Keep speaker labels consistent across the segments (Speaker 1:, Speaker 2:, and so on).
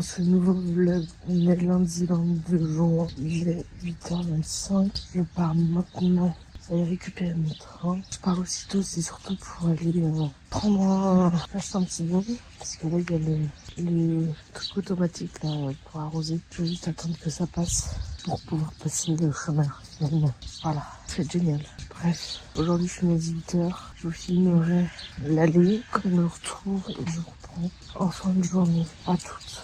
Speaker 1: ce nouveau vlog. On est lundi 22 juin, il est 8h25. Je pars maintenant. J'allais récupérer mon train. Je pars aussitôt, c'est surtout pour aller acheter un petit bon. Parce que là, il y a le truc automatique là, pour arroser. Je vais juste attendre que ça passe pour pouvoir passer le chemin. Voilà, c'est génial. Bref, aujourd'hui je finis à 18h. Je vous filmerai l'aller, comme le retour, et je reprends en fin de journée. À toutes.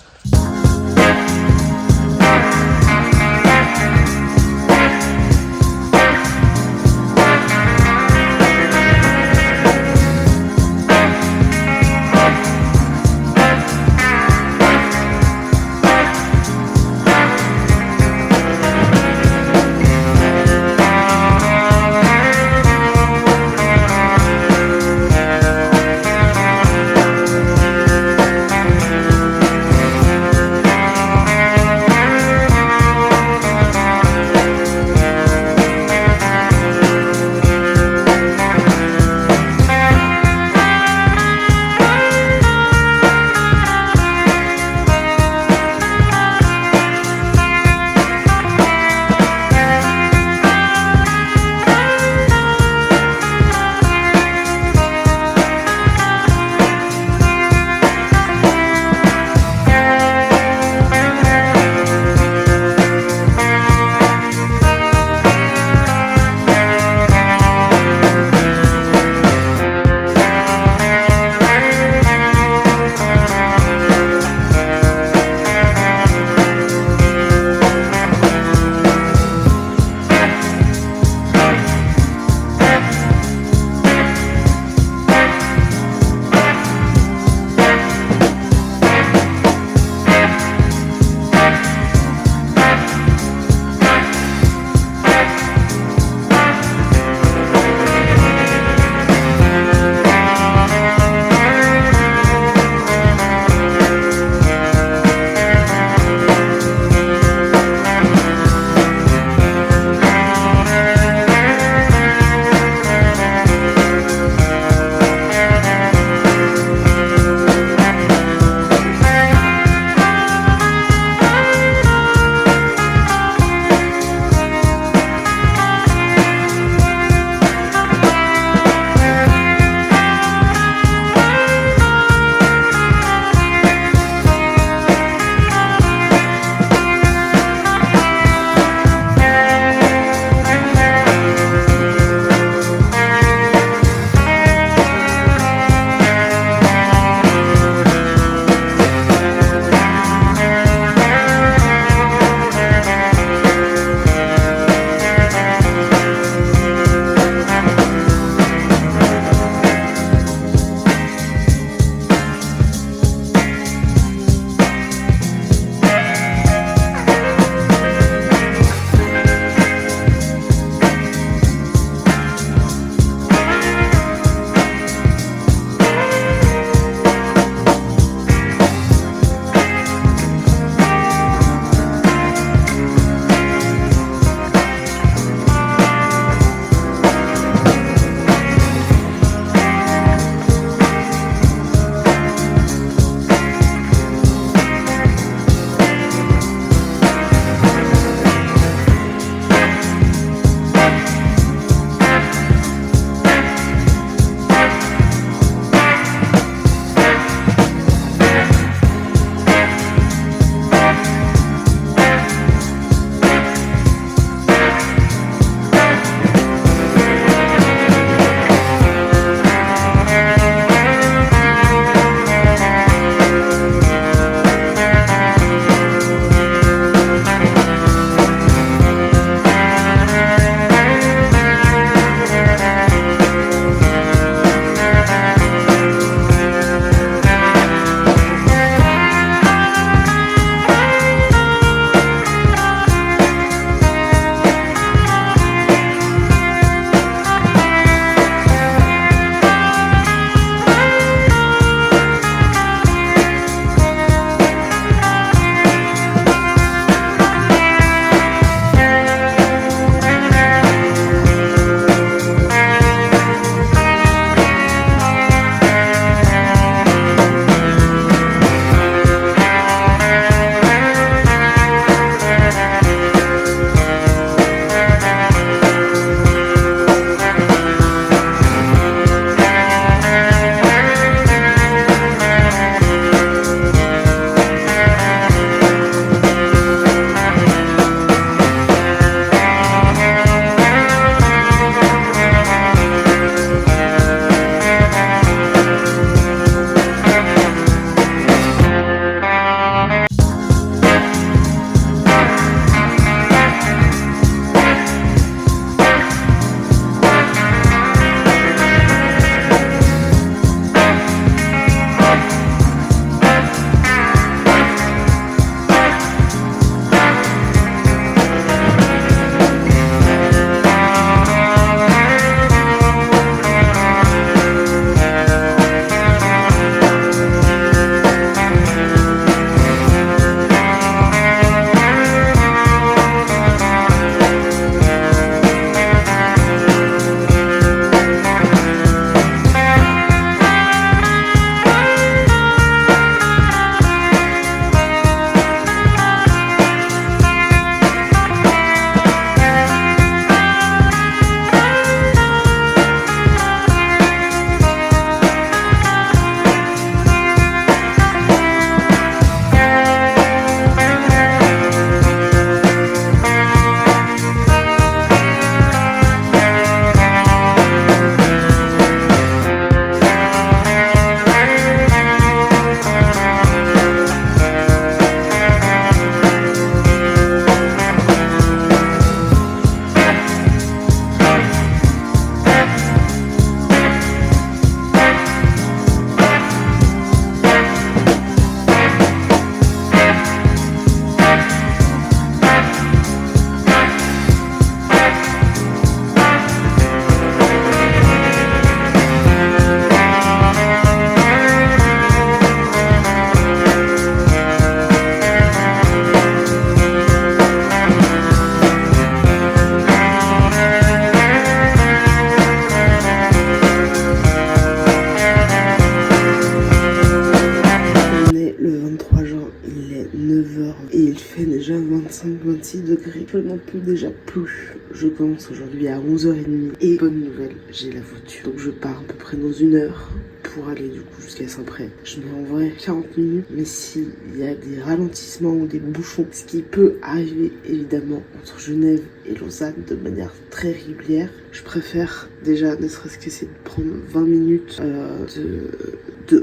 Speaker 1: il est 9h et il fait déjà 25-26 degrés. Je n'en peux déjà plus. Je commence aujourd'hui à 11h30 et bonne nouvelle, j'ai la voiture. Donc je pars à peu près dans 1 heure pour aller du coup jusqu'à Saint-Pré. Je mets en vrai 40 minutes, mais s'il y a des ralentissements ou des bouchons, ce qui peut arriver évidemment entre Genève et Lausanne de manière très régulière, je préfère déjà ne serait-ce qu'essayer de prendre 20 minutes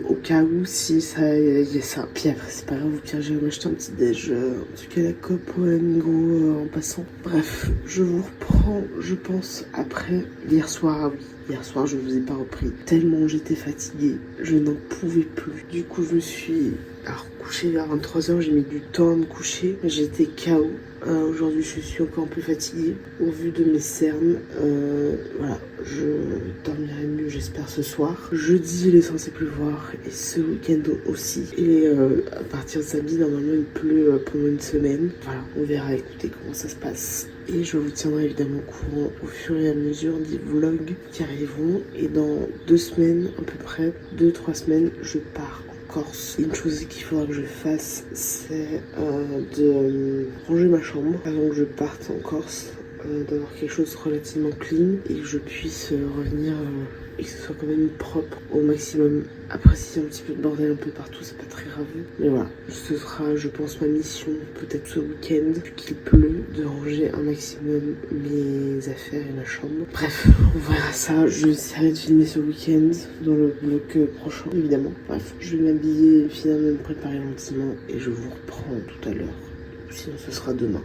Speaker 1: au cas où si ça y a ça. Puis après c'est pas grave, au pire j'ai acheté un petit déj en tout cas la COP ou la Migros en passant. Bref, je vous reprends je pense après hier soir. Ah oui, hier soir je vous ai pas repris tellement j'étais fatiguée, je n'en pouvais plus. Du coup je me suis couché vers 23h, j'ai mis du temps à me coucher, j'étais KO. Aujourd'hui je suis encore un peu fatiguée au vu de mes cernes. Voilà, je dormirai mieux j'espère ce soir. Jeudi il est censé pleuvoir et ce week-end aussi. Et à partir de samedi normalement il pleut pendant une semaine. Voilà, on verra, écoutez comment ça se passe. Et je vous tiendrai évidemment au courant au fur et à mesure des vlogs qui arriveront. Et dans 2 semaines à peu près, 2-3 semaines, je pars Corse. Une chose qu'il faudra que je fasse, c'est de ranger ma chambre avant que je parte en Corse, d'avoir quelque chose de relativement clean et que je puisse revenir et que ce soit quand même propre au maximum. Après, s'il y a un petit peu de bordel un peu partout, c'est pas très grave. Mais voilà, ce sera, je pense, ma mission, peut-être ce week-end, vu qu'il pleut, de ranger un maximum mes affaires et ma chambre. Bref, on verra ça. Je vais essayer de filmer ce week-end dans le vlog prochain, évidemment. Bref, je vais m'habiller, finalement me préparer gentiment et je vous reprends tout à l'heure. Sinon, ce sera demain.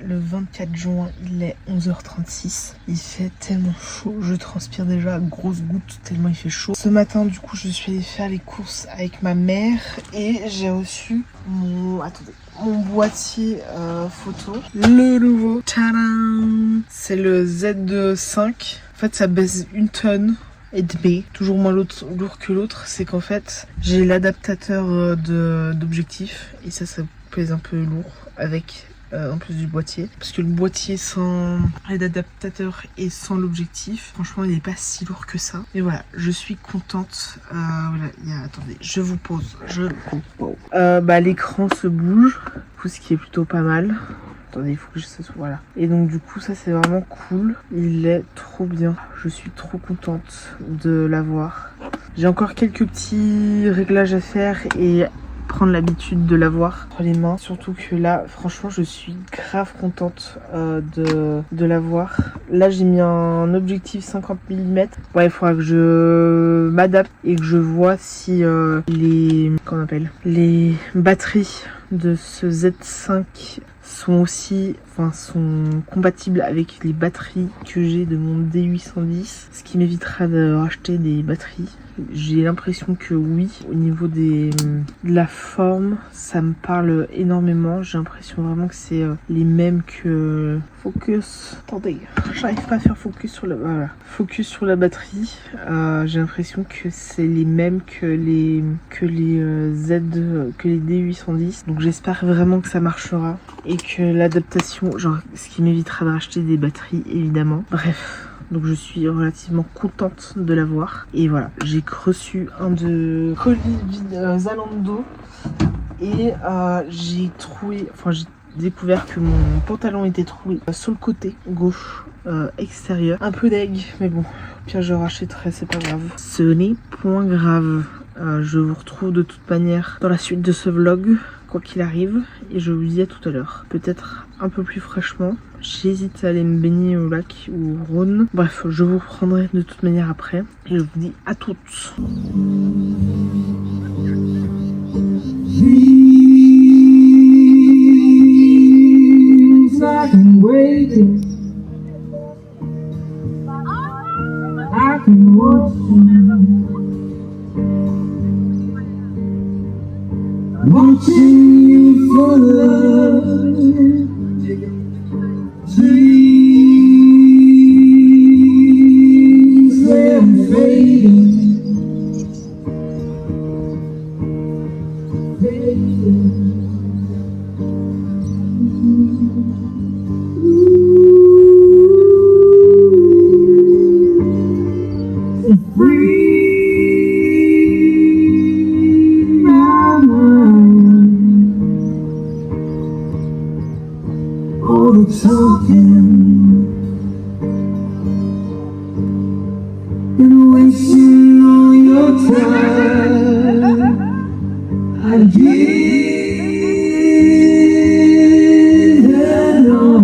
Speaker 1: Le 24 juin, il est 11h36. Il fait tellement chaud, je transpire déjà à grosses gouttes tellement il fait chaud. Ce matin, du coup, je suis allée faire les courses avec ma mère et j'ai reçu mon boîtier photo. Le nouveau, tadam! C'est le Z5. En fait, ça baisse 1 tonne. Et demi, toujours moins lourd que l'autre. C'est qu'en fait, j'ai l'adaptateur d'objectif et ça pèse un peu lourd avec en plus du boîtier, parce que le boîtier sans l'adaptateur et sans l'objectif, franchement il n'est pas si lourd que ça. Et voilà, je suis contente. Voilà, attendez, je vous pose. L'écran se bouge, ce qui est plutôt pas mal. Attendez, il faut que je se soit voilà. Et donc du coup ça c'est vraiment cool. Il est trop bien. Je suis trop contente de l'avoir. J'ai encore quelques petits réglages à faire et prendre l'habitude de l'avoir entre les mains, surtout que là franchement je suis grave contente de l'avoir. Là j'ai mis un objectif 50 mm. Ouais, il faudra que je m'adapte et que je vois si les batteries de ce Z5 sont compatibles avec les batteries que j'ai de mon D810, ce qui m'évitera de racheter des batteries. J'ai l'impression que oui, au niveau de la forme, ça me parle énormément. J'ai l'impression vraiment que c'est les mêmes que focus. Attendez, j'arrive pas à faire focus sur focus sur la batterie. J'ai l'impression que c'est les mêmes que les D810. Donc j'espère vraiment que ça marchera et que l'adaptation, ce qui m'évitera de racheter des batteries évidemment. Bref. Donc je suis relativement contente de l'avoir. Et voilà, j'ai reçu un de colis Zalando. Et j'ai découvert que mon pantalon était troué sur le côté gauche extérieur. Un peu deg, mais bon, au pire je rachèterai, c'est pas grave. Ce n'est point grave. Je vous retrouve de toute manière dans la suite de ce vlog, quoi qu'il arrive. Et je vous dis à tout à l'heure. Peut-être un peu plus fraîchement. J'hésite à aller me baigner au lac ou au Rhône. Bref, je vous reprendrai de toute manière après. Et je vous dis à toutes. I can watch you Watching you for love, dreams they're fading, free my mind. All the talking and wasting all your time. I give it all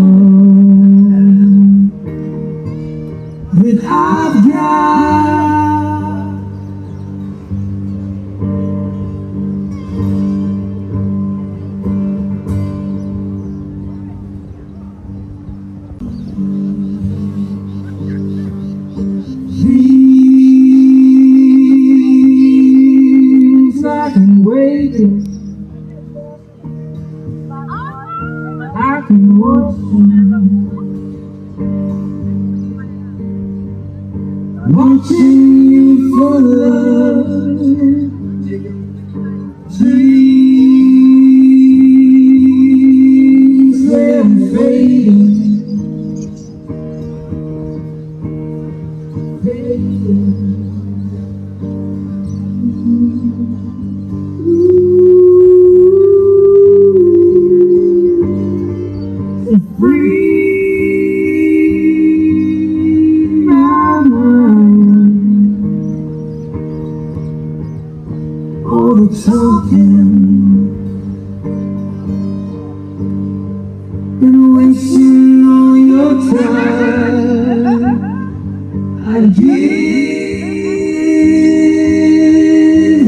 Speaker 1: that I've got. Dreams I can wake it, I can watch them, watching you for love, dreams they're fading, free my mind. All the talking and wasting all your time. I give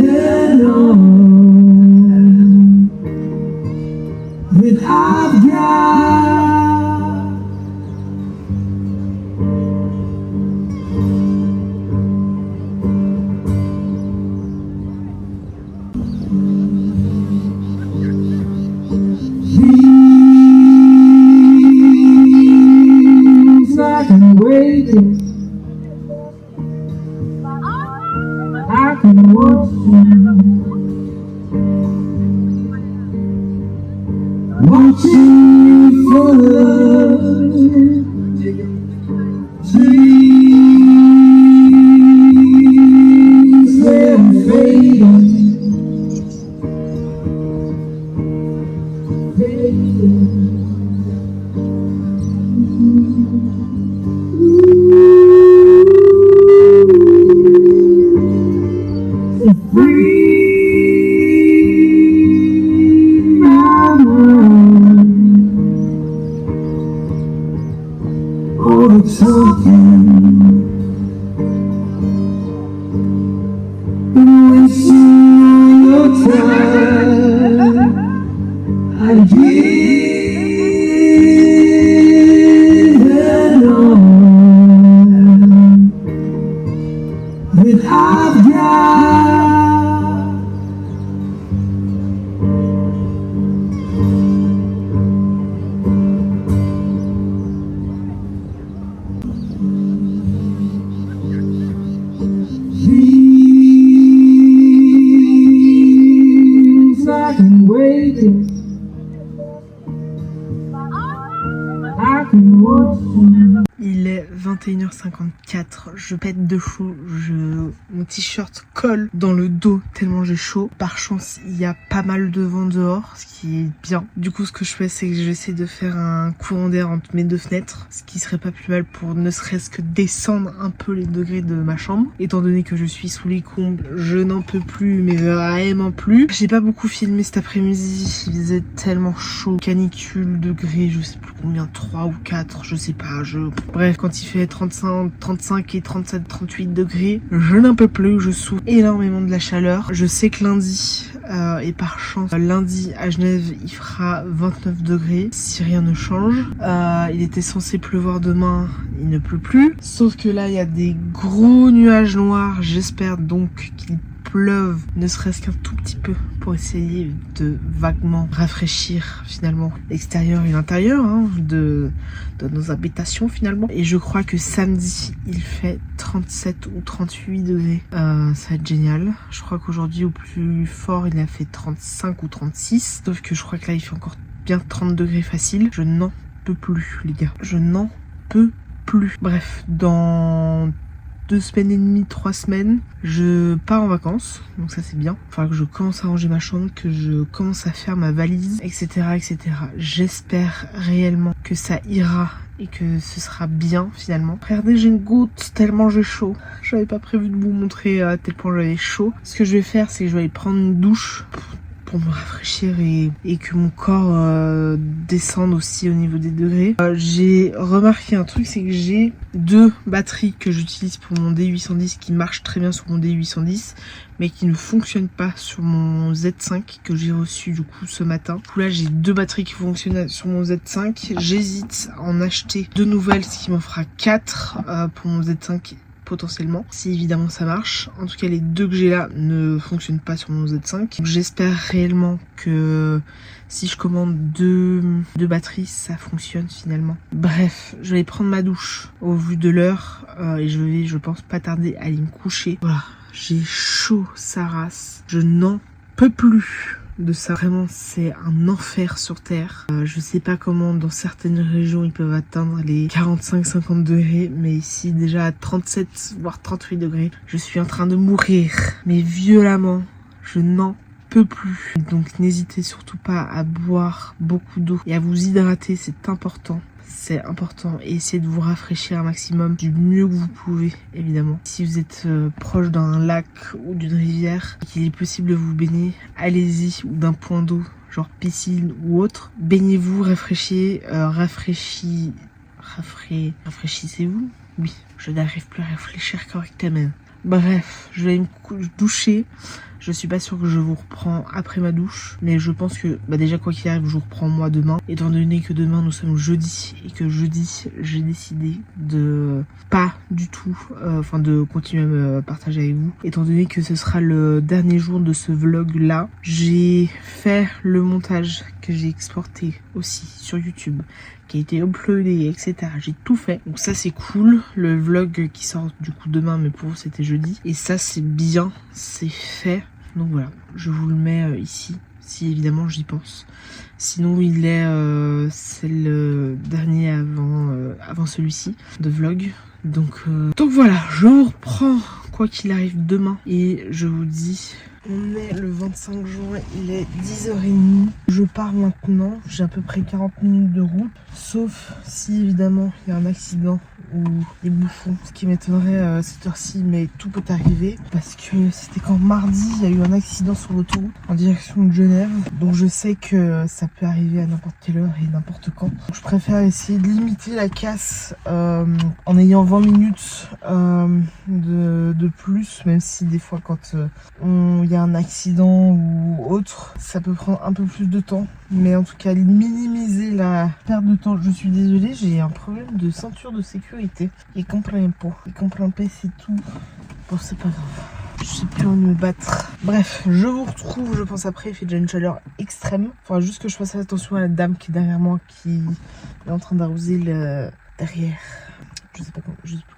Speaker 1: it all that I've got. Dreams I can wake it, I can watch them, watching you for love, dreams they're fading, free my mind. All the talking and wasting all your time. I give it all that I've got. Dreams I can wake it, I can watch them. Il est 21h54, je pète de chaud, mon t-shirt colle dans le dos tellement j'ai chaud. Par chance, il y a pas mal de vent dehors, ce qui est bien. Du coup, ce que je fais, c'est que j'essaie de faire un courant d'air entre mes deux fenêtres, ce qui serait pas plus mal pour ne serait-ce que descendre un peu les degrés de ma chambre. Étant donné que je suis sous les combles, je n'en peux plus, mais vraiment plus. J'ai pas beaucoup filmé cet après-midi, il faisait tellement chaud, canicule, degrés, je sais plus combien, 3 ou 4, je sais pas, Bref, quand il fait 35 et 37, 38 degrés, je n'en peux plus, je souffre énormément de la chaleur. Je sais que lundi, et par chance, lundi à Genève, il fera 29 degrés, si rien ne change. Il était censé pleuvoir demain, il ne pleut plus. Sauf que là, il y a des gros nuages noirs, j'espère donc qu'il pleuve, ne serait-ce qu'un tout petit peu, pour essayer de vaguement rafraîchir finalement l'extérieur et l'intérieur de nos habitations finalement. Et je crois que samedi il fait 37 ou 38 degrés. Ça va être génial. Je crois qu'aujourd'hui au plus fort il a fait 35 ou 36. Sauf que je crois que là il fait encore bien 30 degrés facile. Je n'en peux plus les gars. Je n'en peux plus. Bref, dans 2 semaines et demie, 3 semaines, je pars en vacances, donc ça c'est bien. Il faudra que je commence à ranger ma chambre, que je commence à faire ma valise, etc. etc. J'espère réellement que ça ira et que ce sera bien finalement. Regardez, j'ai une goutte tellement j'ai chaud. J'avais pas prévu de vous montrer à tel point j'avais chaud. Ce que je vais faire, c'est que je vais aller prendre une douche pour me rafraîchir et que mon corps descende aussi au niveau des degrés. J'ai remarqué un truc, c'est que j'ai 2 batteries que j'utilise pour mon D810 qui marchent très bien sur mon D810 mais qui ne fonctionnent pas sur mon Z5 que j'ai reçu du coup ce matin. Du coup là j'ai 2 batteries qui fonctionnent sur mon Z5. J'hésite à en acheter 2 nouvelles, ce qui m'en fera 4 pour mon Z5 potentiellement, si évidemment ça marche. En tout cas les 2 que j'ai là ne fonctionnent pas sur mon Z5. J'espère réellement que si je commande 2 batteries ça fonctionne finalement. Bref, je vais prendre ma douche au vu de l'heure et je pense pas tarder à aller me coucher. Voilà, j'ai chaud sa race, je n'en peux plus de ça. Vraiment, c'est un enfer sur terre. Je sais pas comment dans certaines régions ils peuvent atteindre les 45-50 degrés, mais ici déjà à 37 voire 38 degrés, je suis en train de mourir. Mais violemment, je n'en peux plus. Donc n'hésitez surtout pas à boire beaucoup d'eau et à vous hydrater, c'est important. C'est important, et essayez de vous rafraîchir un maximum du mieux que vous pouvez évidemment. Si vous êtes proche d'un lac ou d'une rivière et qu'il est possible de vous baigner, allez-y, ou d'un point d'eau genre piscine ou autre. Baignez-vous, rafraîchissez-vous. Oui, je n'arrive plus à réfléchir correctement. Bref, je vais me doucher. Je suis pas sûre que je vous reprends après ma douche, mais je pense que déjà quoi qu'il arrive je vous reprends moi demain, étant donné que demain nous sommes jeudi et que jeudi j'ai décidé de pas du tout de continuer à me partager avec vous, étant donné que ce sera le dernier jour de ce vlog là. J'ai fait le montage que j'ai exporté aussi sur YouTube, qui a été uploadé, etc. J'ai tout fait, donc ça c'est cool. Le vlog qui sort du coup demain, mais pour vous c'était jeudi, et ça c'est bien, c'est fait. Donc voilà, je vous le mets ici, si évidemment j'y pense. Sinon c'est le dernier avant celui-ci de vlog. Donc voilà, je vous reprends quoi qu'il arrive demain et je vous dis... On est le 25 juin, il est 10h30. Je pars maintenant, j'ai à peu près 40 minutes de route. Sauf si évidemment il y a un accident ou des bouffons. Ce qui m'étonnerait à cette heure-ci, mais tout peut arriver. Parce que c'était quand mardi, il y a eu un accident sur l'autoroute en direction de Genève. Donc je sais que ça peut arriver à n'importe quelle heure et n'importe quand. Donc je préfère essayer de limiter la casse en ayant 20 minutes de plus. Même si des fois quand il y a un accident ou autre, ça peut prendre un peu plus de temps, mais en tout cas minimiser la perte de temps. Je suis désolée, j'ai un problème de ceinture de sécurité et comprends pas, c'est tout. Bon, c'est pas grave, je sais plus où me battre. Bref, je vous retrouve, je pense après. Il fait déjà une chaleur extrême, faudra juste que je fasse attention à la dame qui est derrière moi, qui est en train d'arroser le derrière. Je sais plus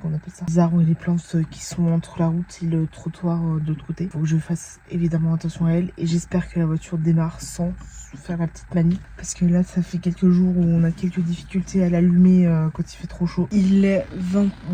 Speaker 1: comment on appelle ça. Les arbres et les plantes qui sont entre la route et le trottoir de l'autre côté. Faut que je fasse évidemment attention à elle. Et j'espère que la voiture démarre sans faire la petite manip. Parce que là, ça fait quelques jours où on a quelques difficultés à l'allumer quand il fait trop chaud. Il est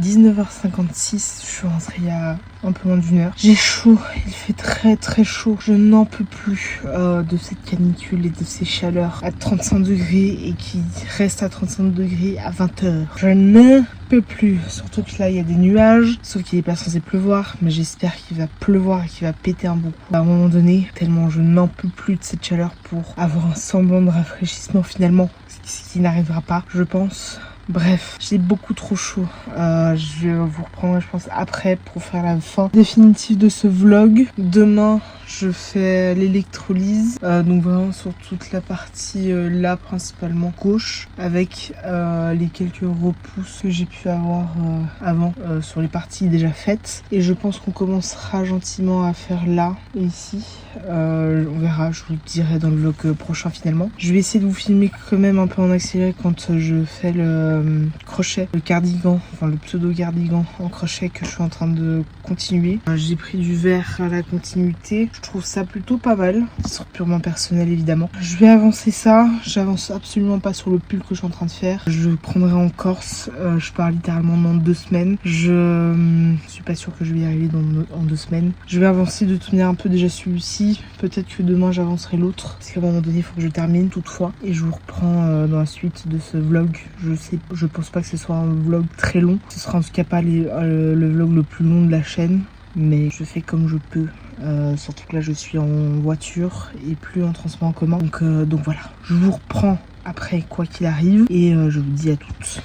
Speaker 1: 19h56. Je suis rentrée il y a un peu moins d'une heure. J'ai chaud. Il fait très très chaud. Je n'en peux plus de cette canicule et de ces chaleurs à 35 degrés et qui reste à 35 degrés à 20h. Je ne peux plus, surtout que là il y a des nuages, sauf qu'il n'est pas censé pleuvoir, mais j'espère qu'il va pleuvoir et qu'il va péter un beau coup à un moment donné, tellement je n'en peux plus de cette chaleur pour avoir un semblant de rafraîchissement finalement, ce qui n'arrivera pas, je pense. Bref, j'ai beaucoup trop chaud. Je vous reprendrai je pense après pour faire la fin définitive de ce vlog. Demain, je fais l'électrolyse, donc vraiment sur toute la partie là principalement gauche, avec les quelques repousses que j'ai pu avoir avant sur les parties déjà faites. Et je pense qu'on commencera gentiment à faire là et ici. On verra, je vous le dirai dans le vlog prochain finalement. Je vais essayer de vous filmer quand même un peu en accéléré quand je fais le crochet, le cardigan, enfin le pseudo cardigan en crochet que je suis en train de continuer. J'ai pris du vert à la continuité, je trouve ça plutôt pas mal, sur purement personnel évidemment. Je vais avancer ça, j'avance absolument pas sur le pull que je suis en train de faire. Je prendrai en Corse, je pars littéralement dans 2 semaines. Je suis pas sûre que je vais y arriver en 2 semaines. Je vais avancer de toute manière un peu déjà celui-ci, peut-être que demain j'avancerai l'autre, parce qu'à un moment donné il faut que je termine toutefois. Et je vous reprends dans la suite de ce vlog. Je pense pas que ce soit un vlog très long, ce sera en tout cas pas le vlog le plus long de la chaîne, mais je fais comme je peux. Surtout que là je suis en voiture et plus en transport en commun, donc voilà, je vous reprends après quoi qu'il arrive et je vous dis à toutes.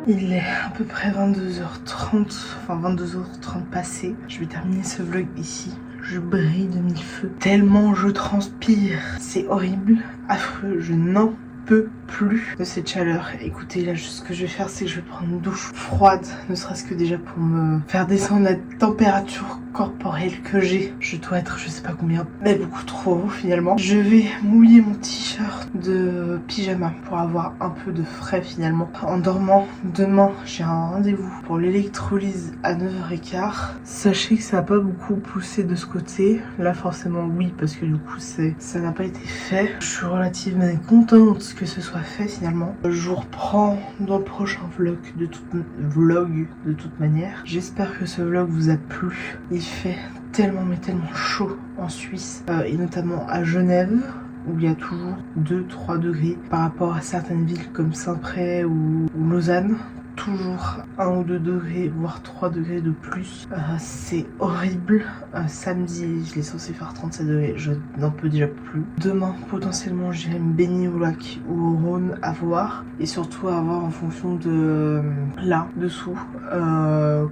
Speaker 1: Il est à peu près 22h30, enfin 22h30 passé. Je vais terminer ce vlog ici. Je brille de mille feux. Tellement je transpire. C'est horrible, affreux, je n'en peux plus de cette chaleur. Écoutez, là, ce que je vais faire, c'est que je vais prendre une douche froide, ne serait-ce que déjà pour me faire descendre la température corporelle que j'ai. Je dois être, je sais pas combien, mais beaucoup trop haut finalement. Je vais mouiller mon t-shirt de pyjama pour avoir un peu de frais finalement. En dormant, demain, j'ai un rendez-vous pour l'électrolyse à 9h15. Sachez que ça n'a pas beaucoup poussé de ce côté. Là, forcément, oui, parce que du coup, ça n'a pas été fait. Je suis relativement contente que ce soit fait finalement. Je vous reprends dans le prochain vlog de toute manière. J'espère que ce vlog vous a plu. Il fait tellement mais tellement chaud en Suisse et notamment à Genève où il y a toujours 2-3 degrés par rapport à certaines villes comme Saint-Pré ou Lausanne. Toujours 1 ou 2 degrés, voire 3 degrés de plus. C'est horrible. Samedi, je l'ai censé faire 37 degrés, je n'en peux déjà plus. Demain, potentiellement, j'irai me baigner au lac ou au Rhône à voir. Et surtout à voir en fonction de là, dessous,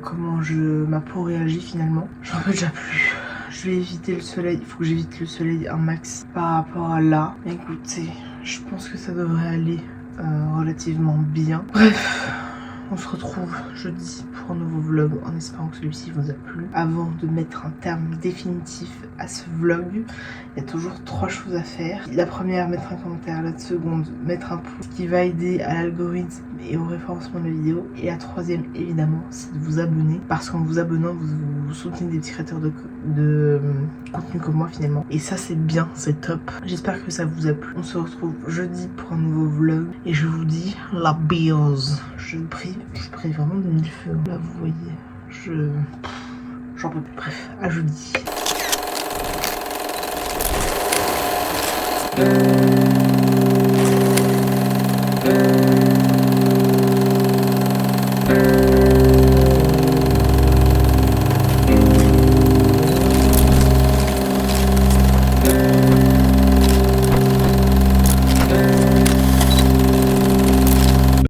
Speaker 1: comment ma peau réagit finalement. J'en peux déjà plus. Je vais éviter le soleil, il faut que j'évite le soleil un max par rapport à là. Écoutez, je pense que ça devrait aller relativement bien. Bref. On se retrouve jeudi pour un nouveau vlog en espérant que celui-ci vous a plu. Avant de mettre un terme définitif à ce vlog, il y a toujours 3 choses à faire. La première, mettre un commentaire. La seconde, mettre un pouce qui va aider à l'algorithme et au référencement de la vidéo. Et la troisième, évidemment, c'est de vous abonner. Parce qu'en vous abonnant, vous soutenez des petits créateurs de contenu comme moi finalement. Et ça, c'est bien, c'est top. J'espère que ça vous a plu. On se retrouve jeudi pour un nouveau vlog. Et je vous dis la bise. Je prie vraiment de mille feux. Là, vous voyez, j'en peux plus. Bref, à jeudi.